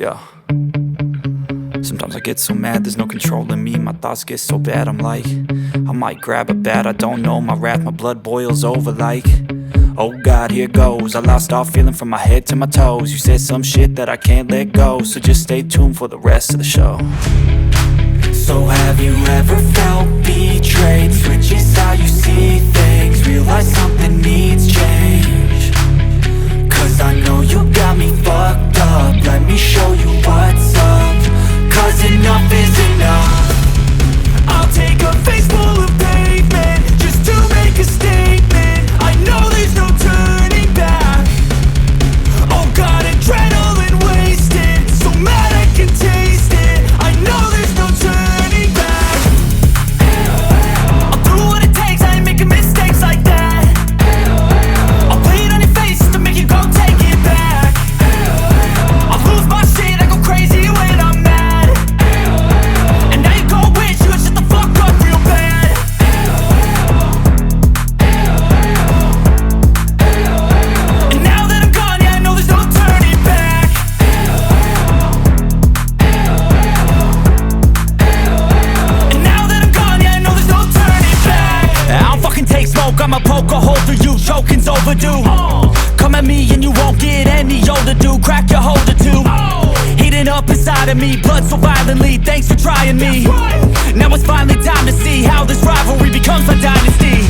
go. Sometimes I get so mad, there's no controlling me. My thoughts get so bad, I'm like, I might grab a bat, I don't know. My wrath, my blood boils over like, oh God, here goes. I lost all feeling from my head to my toes. You said some shit that I can't let go, so just stay tuned for the rest of the show. So have you ever felt betrayed? Switches how you see things, realize something needs change. Cause I know you got me fucked up, let me show you what's up. Cause enough is enough. I'll take a face full of pavement just to make a statement. I know there's no turning back. Oh God, adrenaline wasted, so mad I can taste it. I know there's no turning back. I'll do what it takes, I ain't making mistakes like that. I'll play it on your face just to make you go take it back. I'll lose my shit, I go crazy when I'm mad. And now you go wish you would shut the fuck up real bad. And now that I'm gone, yeah, I know there's no turning back. And now that I'm gone, yeah, I know there's no turning back. I don't fucking take smoke, I'ma poke a hole through you, choking's overdue. Come at me and you won't get any older, dude. Crack your holder too. Heating up inside of me, blood so violently. Thanks for trying me. Now it's finally time to see how this rivalry becomes a dynasty.